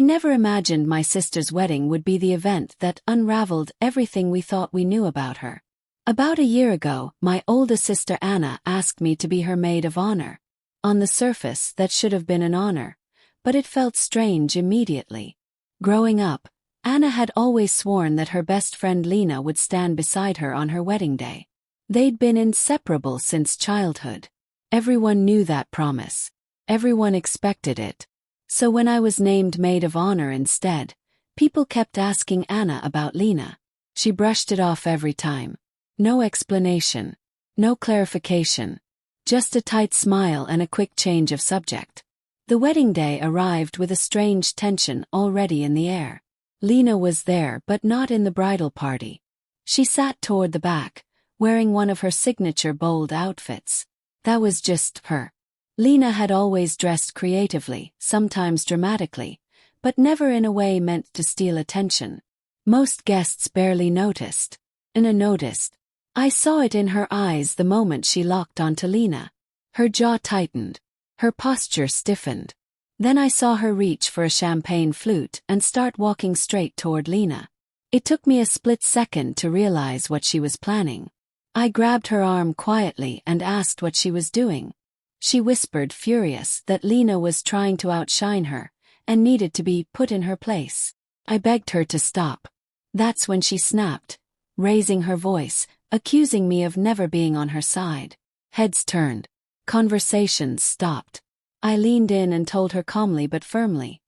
never imagined my sister's wedding would be the event that unraveled everything we thought we knew about her. About a year ago, my oldest sister Anna asked me to be her maid of honor. On the surface, that should have been an honor, but it felt strange immediately. Growing up, Anna had always sworn that her best friend Lena would stand beside her on her wedding day. They'd been inseparable since childhood. Everyone knew that promise. Everyone expected it. So when I was named maid of honor instead, people kept asking Anna about Lena. She brushed it off every time. No explanation. No clarification. Just a tight smile and a quick change of subject. The wedding day arrived with a strange tension already in the air. Lena was there but not in the bridal party. She sat toward the back, wearing one of her signature bold outfits. That was just her. Lena had always dressed creatively, sometimes dramatically, but never in a way meant to steal attention. Most guests barely noticed. Anna noticed. I saw it in her eyes the moment she locked onto Lena. Her jaw tightened. Her posture stiffened. Then I saw her reach for a champagne flute and start walking straight toward Lena. It took me a split second to realize what she was planning. I grabbed her arm quietly and asked what she was doing. She whispered, furious, that Lena was trying to outshine her and needed to be put in her place. I begged her to stop. That's when she snapped, raising her voice, accusing me of never being on her side. Heads turned. Conversations stopped. I leaned in and told her calmly but firmly.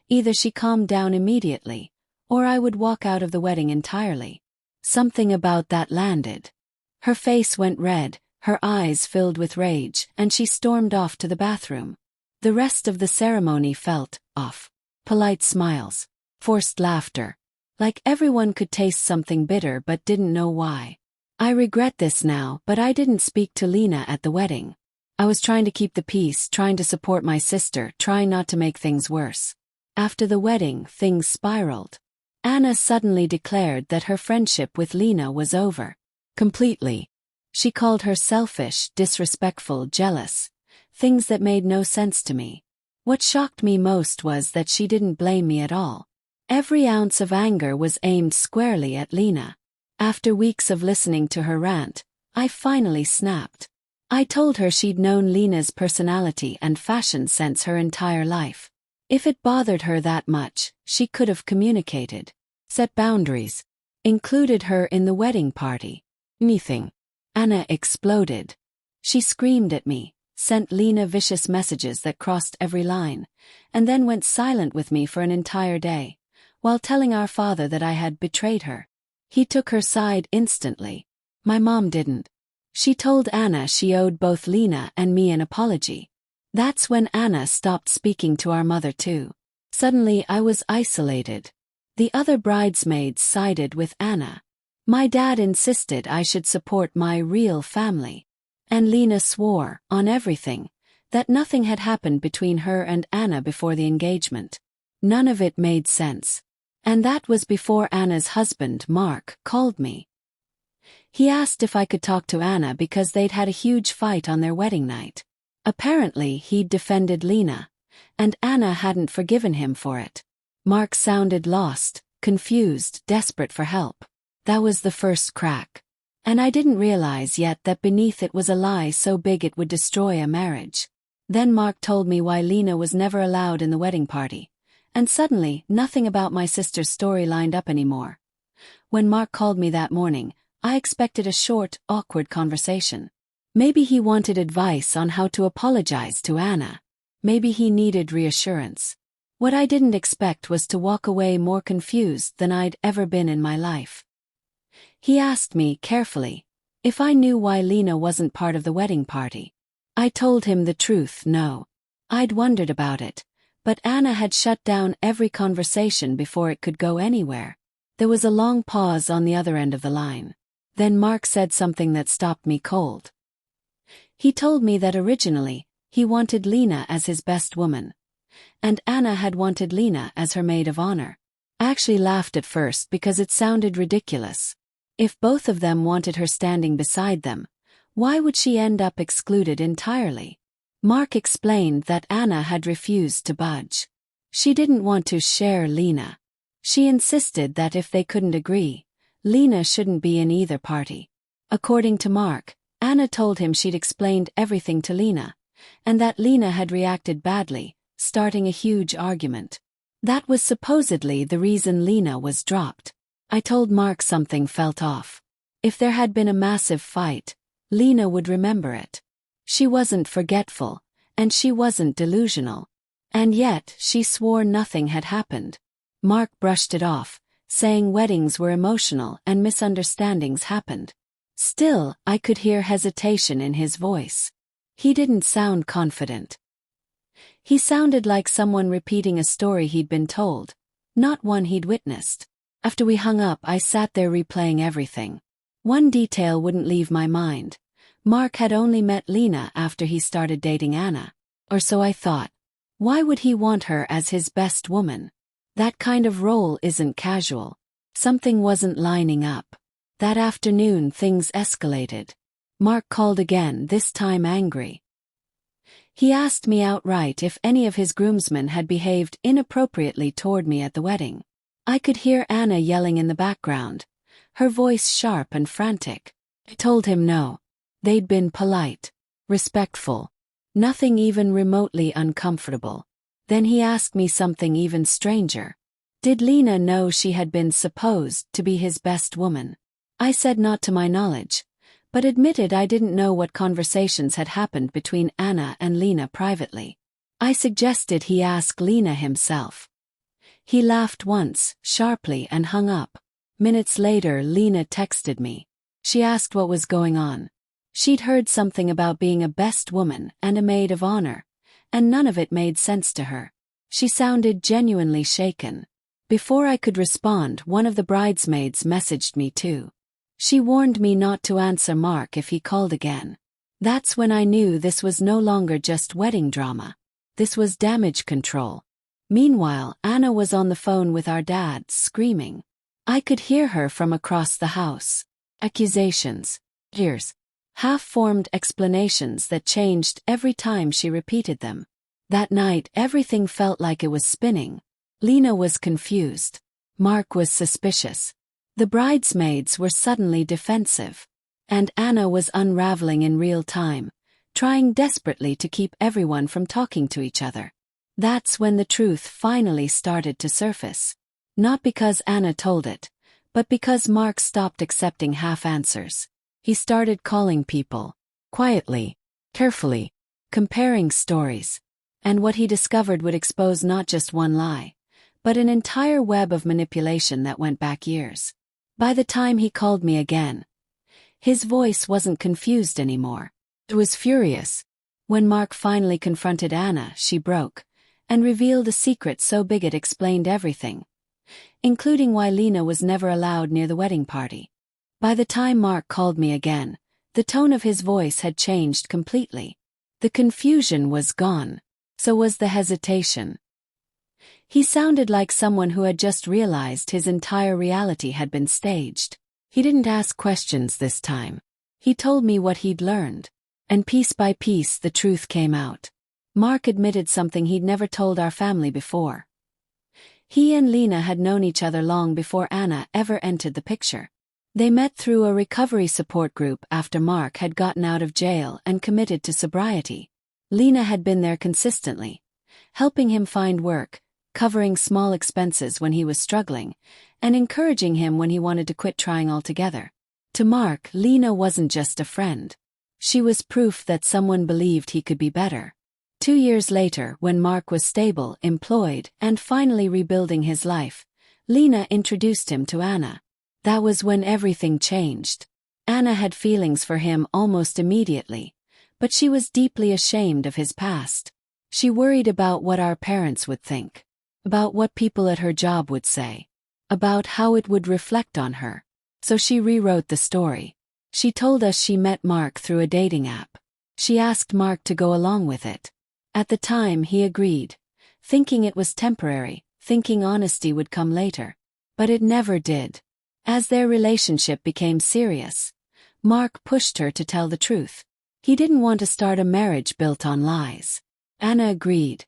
Either she calmed down immediately, or I would walk out of the wedding entirely. Something about that landed. Her face went red, her eyes filled with rage, and she stormed off to the bathroom. The rest of the ceremony felt off. Polite smiles. Forced laughter. Like everyone could taste something bitter but didn't know why. I regret this now, but I didn't speak to Lena at the wedding. I was trying to keep the peace, trying to support my sister, trying not to make things worse. After the wedding, things spiraled. Anna suddenly declared that her friendship with Lena was over. Completely. She called her selfish, disrespectful, jealous. Things that made no sense to me. What shocked me most was that she didn't blame me at all. Every ounce of anger was aimed squarely at Lena. After weeks of listening to her rant, I finally snapped. I told her she'd known Lena's personality and fashion sense her entire life. If it bothered her that much, she could have communicated. Set boundaries. Included her in the wedding party. Anything. Anna exploded. She screamed at me, sent Lena vicious messages that crossed every line, and then went silent with me for an entire day, while telling our father that I had betrayed her. He took her side instantly. My mom didn't. She told Anna she owed both Lena and me an apology. That's when Anna stopped speaking to our mother too. Suddenly I was isolated. The other bridesmaids sided with Anna. My dad insisted I should support my real family. And Lena swore, on everything, that nothing had happened between her and Anna before the engagement. None of it made sense. And that was before Anna's husband, Mark, called me. He asked if I could talk to Anna because they'd had a huge fight on their wedding night. Apparently he'd defended Lena, and Anna hadn't forgiven him for it. Mark sounded lost, confused, desperate for help. That was the first crack. And I didn't realize yet that beneath it was a lie so big it would destroy a marriage. Then Mark told me why Lena was never allowed in the wedding party. And suddenly, nothing about my sister's story lined up anymore. When Mark called me that morning, I expected a short, awkward conversation. Maybe he wanted advice on how to apologize to Anna. Maybe he needed reassurance. What I didn't expect was to walk away more confused than I'd ever been in my life. He asked me, carefully, if I knew why Lena wasn't part of the wedding party. I told him the truth, no. I'd wondered about it. But Anna had shut down every conversation before it could go anywhere. There was a long pause on the other end of the line. Then Mark said something that stopped me cold. He told me that originally, he wanted Lena as his best woman. And Anna had wanted Lena as her maid of honor. I actually laughed at first because it sounded ridiculous. If both of them wanted her standing beside them, why would she end up excluded entirely? Mark explained that Anna had refused to budge. She didn't want to share Lena. She insisted that if they couldn't agree, Lena shouldn't be in either party. According to Mark, Anna told him she'd explained everything to Lena, and that Lena had reacted badly, starting a huge argument. That was supposedly the reason Lena was dropped. I told Mark something felt off. If there had been a massive fight, Lena would remember it. She wasn't forgetful, and she wasn't delusional. And yet, she swore nothing had happened. Mark brushed it off, saying weddings were emotional and misunderstandings happened. Still, I could hear hesitation in his voice. He didn't sound confident. He sounded like someone repeating a story he'd been told, not one he'd witnessed. After we hung up, I sat there replaying everything. One detail wouldn't leave my mind. Mark had only met Lena after he started dating Anna. Or so I thought. Why would he want her as his best woman? That kind of role isn't casual. Something wasn't lining up. That afternoon things escalated. Mark called again, this time angry. He asked me outright if any of his groomsmen had behaved inappropriately toward me at the wedding. I could hear Anna yelling in the background, her voice sharp and frantic. I told him no. They'd been polite, respectful, nothing even remotely uncomfortable. Then he asked me something even stranger. Did Lena know she had been supposed to be his best woman? I said not to my knowledge, but admitted I didn't know what conversations had happened between Anna and Lena privately. I suggested he ask Lena himself. He laughed once, sharply, and hung up. Minutes later, Lena texted me. She asked what was going on. She'd heard something about being a best woman and a maid of honor, and none of it made sense to her. She sounded genuinely shaken. Before I could respond, one of the bridesmaids messaged me too. She warned me not to answer Mark if he called again. That's when I knew this was no longer just wedding drama. This was damage control. Meanwhile, Anna was on the phone with our dad, screaming. I could hear her from across the house. Accusations, tears, half-formed explanations that changed every time she repeated them. That night, everything felt like it was spinning. Lena was confused. Mark was suspicious. The bridesmaids were suddenly defensive. And Anna was unraveling in real time, trying desperately to keep everyone from talking to each other. That's when the truth finally started to surface. Not because Anna told it, but because Mark stopped accepting half-answers. He started calling people, quietly, carefully, comparing stories. And what he discovered would expose not just one lie, but an entire web of manipulation that went back years. By the time he called me again, his voice wasn't confused anymore. It was furious. When Mark finally confronted Anna, she broke, and revealed a secret so big it explained everything, including why Lena was never allowed near the wedding party. By the time Mark called me again, the tone of his voice had changed completely. The confusion was gone. So was the hesitation. He sounded like someone who had just realized his entire reality had been staged. He didn't ask questions this time. He told me what he'd learned. And piece by piece the truth came out. Mark admitted something he'd never told our family before. He and Lena had known each other long before Anna ever entered the picture. They met through a recovery support group after Mark had gotten out of jail and committed to sobriety. Lena had been there consistently, helping him find work, covering small expenses when he was struggling, and encouraging him when he wanted to quit trying altogether. To Mark, Lena wasn't just a friend. She was proof that someone believed he could be better. 2 years later, when Mark was stable, employed, and finally rebuilding his life, Lena introduced him to Anna. That was when everything changed. Anna had feelings for him almost immediately, but she was deeply ashamed of his past. She worried about what our parents would think, about what people at her job would say, about how it would reflect on her. So she rewrote the story. She told us she met Mark through a dating app. She asked Mark to go along with it. At the time, he agreed, thinking it was temporary, thinking honesty would come later. But it never did. As their relationship became serious, Mark pushed her to tell the truth. He didn't want to start a marriage built on lies. Anna agreed.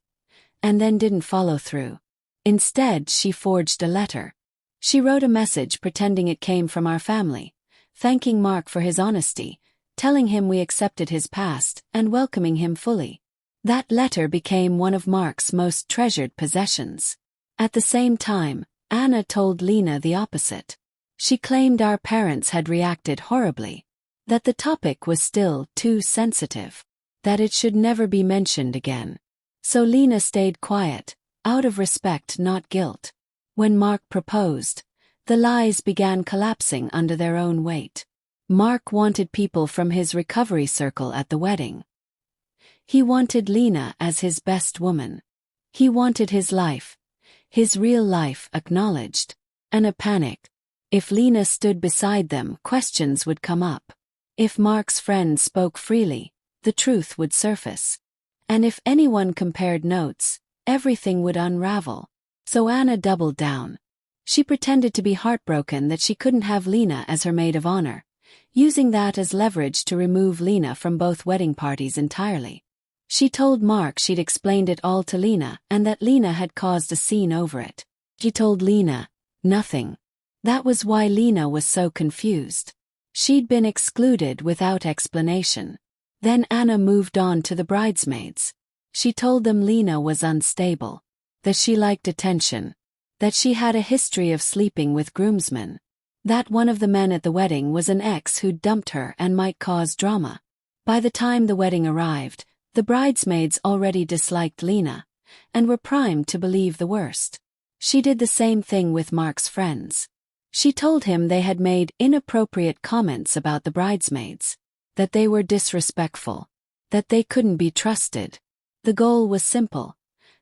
and then didn't follow through. Instead, she forged a letter. She wrote a message pretending it came from our family, thanking Mark for his honesty, telling him we accepted his past, and welcoming him fully. That letter became one of Mark's most treasured possessions. At the same time, Anna told Lena the opposite. She claimed our parents had reacted horribly, that the topic was still too sensitive, that it should never be mentioned again. So Lena stayed quiet, out of respect, not guilt. When Mark proposed, the lies began collapsing under their own weight. Mark wanted people from his recovery circle at the wedding. He wanted Lena as his best woman. He wanted his life, his real life, acknowledged. And a panic. If Lena stood beside them, questions would come up. If Mark's friends spoke freely, the truth would surface. And if anyone compared notes, everything would unravel. So Anna doubled down. She pretended to be heartbroken that she couldn't have Lena as her maid of honor, using that as leverage to remove Lena from both wedding parties entirely. She told Mark she'd explained it all to Lena and that Lena had caused a scene over it. She told Lena nothing. That was why Lena was so confused. She'd been excluded without explanation. Then Anna moved on to the bridesmaids. She told them Lena was unstable, that she liked attention, that she had a history of sleeping with groomsmen, that one of the men at the wedding was an ex who'd dumped her and might cause drama. By the time the wedding arrived, the bridesmaids already disliked Lena, and were primed to believe the worst. She did the same thing with Mark's friends. She told him they had made inappropriate comments about the bridesmaids, that they were disrespectful, that they couldn't be trusted. The goal was simple: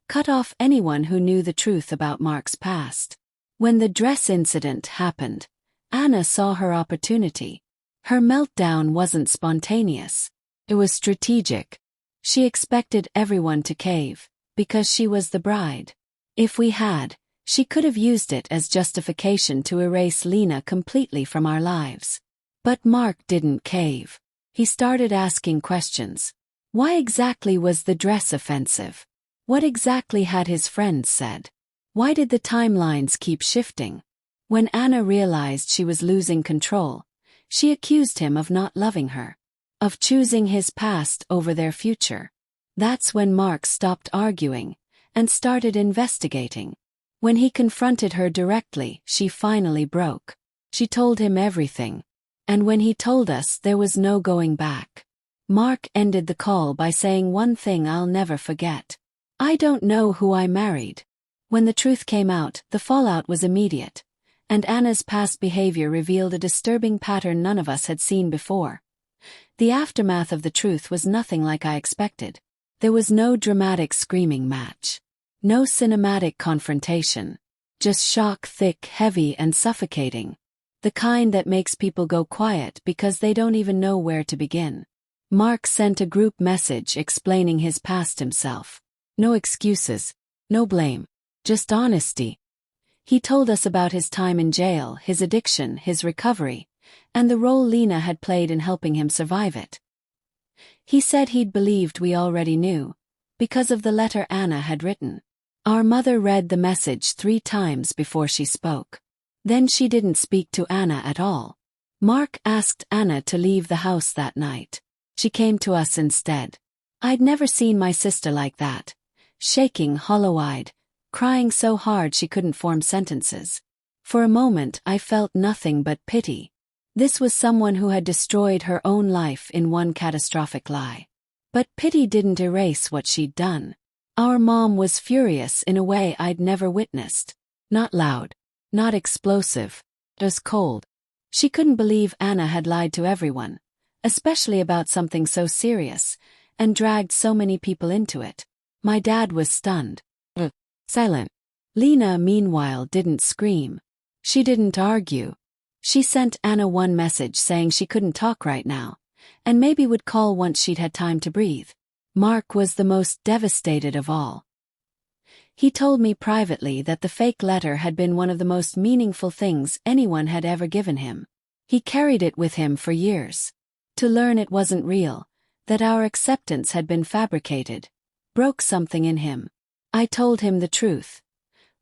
cut off anyone who knew the truth about Mark's past. When the dress incident happened, Anna saw her opportunity. Her meltdown wasn't spontaneous. It was strategic. She expected everyone to cave, because she was the bride. If we had, she could have used it as justification to erase Lena completely from our lives. But Mark didn't cave. He started asking questions. Why exactly was the dress offensive? What exactly had his friends said? Why did the timelines keep shifting? When Anna realized she was losing control, she accused him of not loving her, of choosing his past over their future. That's when Mark stopped arguing and started investigating. When he confronted her directly, she finally broke. She told him everything. And when he told us, there was no going back. Mark ended the call by saying one thing I'll never forget. I don't know who I married. When the truth came out, the fallout was immediate, and Anna's past behavior revealed a disturbing pattern none of us had seen before. The aftermath of the truth was nothing like I expected. There was no dramatic screaming match. No cinematic confrontation. Just shock, thick, heavy, and suffocating. The kind that makes people go quiet because they don't even know where to begin. Mark sent a group message explaining his past himself. No excuses, no blame, just honesty. He told us about his time in jail, his addiction, his recovery, and the role Lena had played in helping him survive it. He said he'd believed we already knew, because of the letter Anna had written. Our mother read the message 3 times before she spoke. Then she didn't speak to Anna at all. Mark asked Anna to leave the house that night. She came to us instead. I'd never seen my sister like that. Shaking, hollow-eyed, crying so hard she couldn't form sentences. For a moment I felt nothing but pity. This was someone who had destroyed her own life in one catastrophic lie. But pity didn't erase what she'd done. Our mom was furious in a way I'd never witnessed. Not loud, not explosive, just cold. She couldn't believe Anna had lied to everyone, especially about something so serious, and dragged so many people into it. My dad was stunned. Silent. Lena, meanwhile, didn't scream. She didn't argue. She sent Anna one message saying she couldn't talk right now, and maybe would call once she'd had time to breathe. Mark was the most devastated of all. He told me privately that the fake letter had been one of the most meaningful things anyone had ever given him. He carried it with him for years. To learn it wasn't real, that our acceptance had been fabricated, broke something in him. I told him the truth.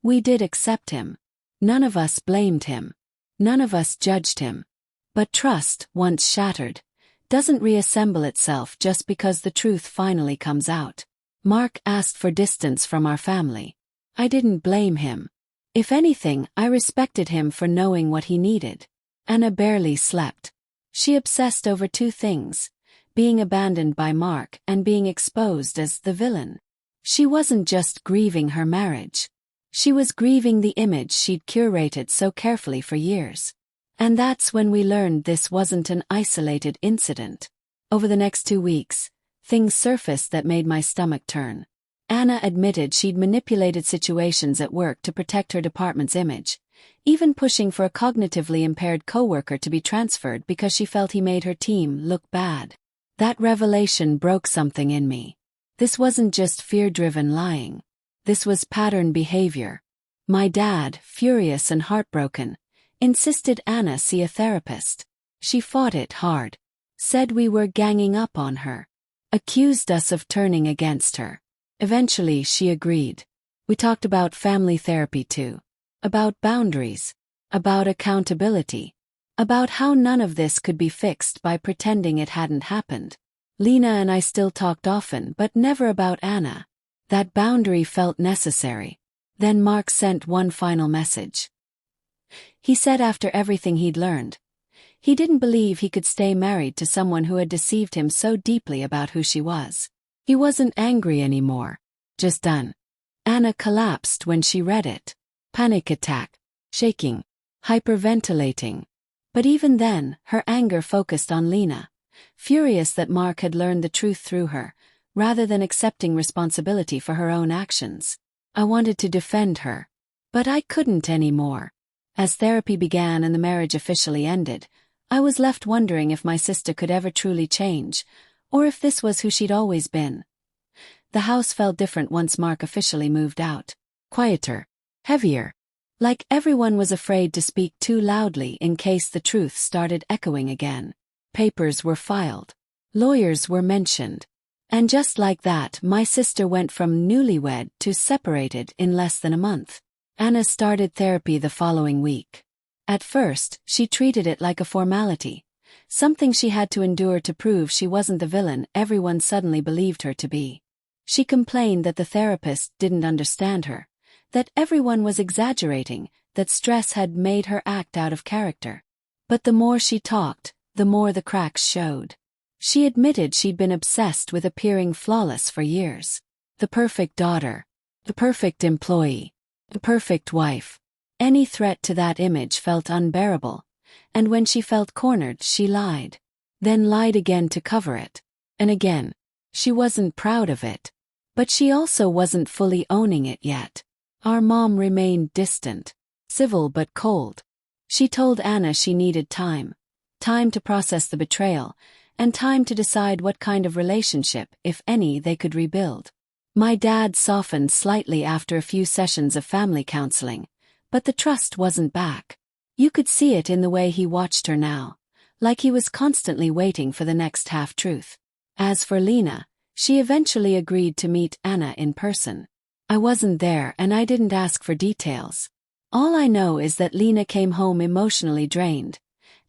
We did accept him. None of us blamed him. None of us judged him. But trust, once shattered, doesn't reassemble itself just because the truth finally comes out. Mark asked for distance from our family. I didn't blame him. If anything, I respected him for knowing what he needed. Anna barely slept. She obsessed over two things: being abandoned by Mark and being exposed as the villain. She wasn't just grieving her marriage. She was grieving the image she'd curated so carefully for years. And that's when we learned this wasn't an isolated incident. Over the next 2 weeks, things surfaced that made my stomach turn. Anna admitted she'd manipulated situations at work to protect her department's image, even pushing for a cognitively impaired coworker to be transferred because she felt he made her team look bad. That revelation broke something in me. This wasn't just fear-driven lying. This was pattern behavior. My dad, furious and heartbroken, insisted Anna see a therapist. She fought it hard. Said we were ganging up on her. Accused us of turning against her. Eventually she agreed. We talked about family therapy too. About boundaries. About accountability. About how none of this could be fixed by pretending it hadn't happened. Lena and I still talked often, but never about Anna. That boundary felt necessary. Then Mark sent one final message. He said after everything he'd learned, he didn't believe he could stay married to someone who had deceived him so deeply about who she was. He wasn't angry anymore. Just done. Anna collapsed when she read it. Panic attack. Shaking. Hyperventilating. But even then, her anger focused on Lena. Furious that Mark had learned the truth through her, rather than accepting responsibility for her own actions. I wanted to defend her. But I couldn't anymore. As therapy began and the marriage officially ended, I was left wondering if my sister could ever truly change, or if this was who she'd always been. The house felt different once Mark officially moved out. Quieter. Heavier. Like everyone was afraid to speak too loudly in case the truth started echoing again. Papers were filed. Lawyers were mentioned. And just like that, my sister went from newlywed to separated in less than a month. Anna started therapy the following week. At first, she treated it like a formality. Something she had to endure to prove she wasn't the villain everyone suddenly believed her to be. She complained that the therapist didn't understand her, that everyone was exaggerating, that stress had made her act out of character. But the more she talked, the more the cracks showed. She admitted she'd been obsessed with appearing flawless for years. The perfect daughter. The perfect employee. The perfect wife. Any threat to that image felt unbearable, and when she felt cornered, she lied. Then lied again to cover it. And again. She wasn't proud of it. But she also wasn't fully owning it yet. Our mom remained distant. Civil but cold. She told Anna she needed time. Time to process the betrayal, and time to decide what kind of relationship, if any, they could rebuild. My dad softened slightly after a few sessions of family counseling, but the trust wasn't back. You could see it in the way he watched her now, like he was constantly waiting for the next half-truth. As for Lena, she eventually agreed to meet Anna in person. I wasn't there and I didn't ask for details. All I know is that Lena came home emotionally drained,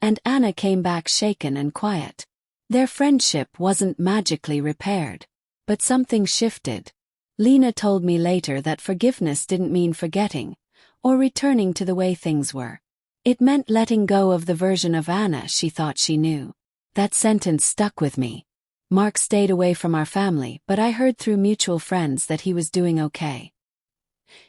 and Anna came back shaken and quiet. Their friendship wasn't magically repaired, but something shifted. Lena told me later that forgiveness didn't mean forgetting, or returning to the way things were. It meant letting go of the version of Anna she thought she knew. That sentence stuck with me. Mark stayed away from our family, but I heard through mutual friends that he was doing okay.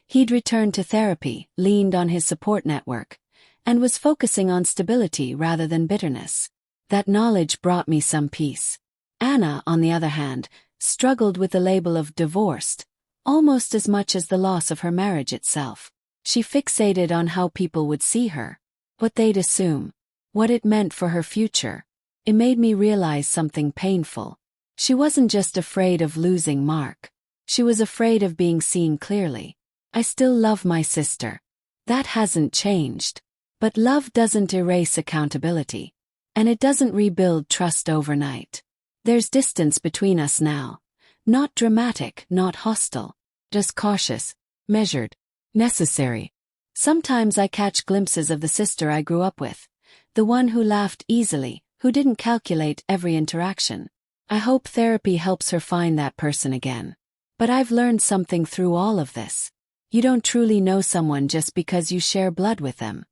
He'd returned to therapy, leaned on his support network, and was focusing on stability rather than bitterness. That knowledge brought me some peace. Anna, on the other hand, struggled with the label of divorced, almost as much as the loss of her marriage itself. She fixated on how people would see her, what they'd assume, what it meant for her future. It made me realize something painful. She wasn't just afraid of losing Mark. She was afraid of being seen clearly. I still love my sister. That hasn't changed. But love doesn't erase accountability. And it doesn't rebuild trust overnight. There's distance between us now. Not dramatic, not hostile. Just cautious, measured, necessary. Sometimes I catch glimpses of the sister I grew up with, the one who laughed easily, who didn't calculate every interaction. I hope therapy helps her find that person again. But I've learned something through all of this. You don't truly know someone just because you share blood with them.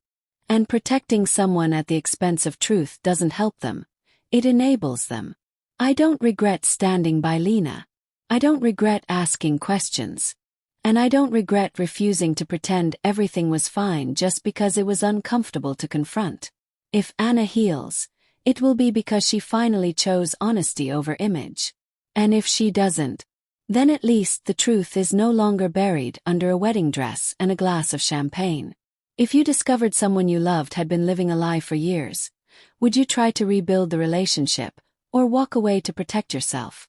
And protecting someone at the expense of truth doesn't help them. It enables them. I don't regret standing by Lena. I don't regret asking questions. And I don't regret refusing to pretend everything was fine just because it was uncomfortable to confront. If Anna heals, it will be because she finally chose honesty over image. And if she doesn't, then at least the truth is no longer buried under a wedding dress and a glass of champagne. If you discovered someone you loved had been living a lie for years, would you try to rebuild the relationship, or walk away to protect yourself?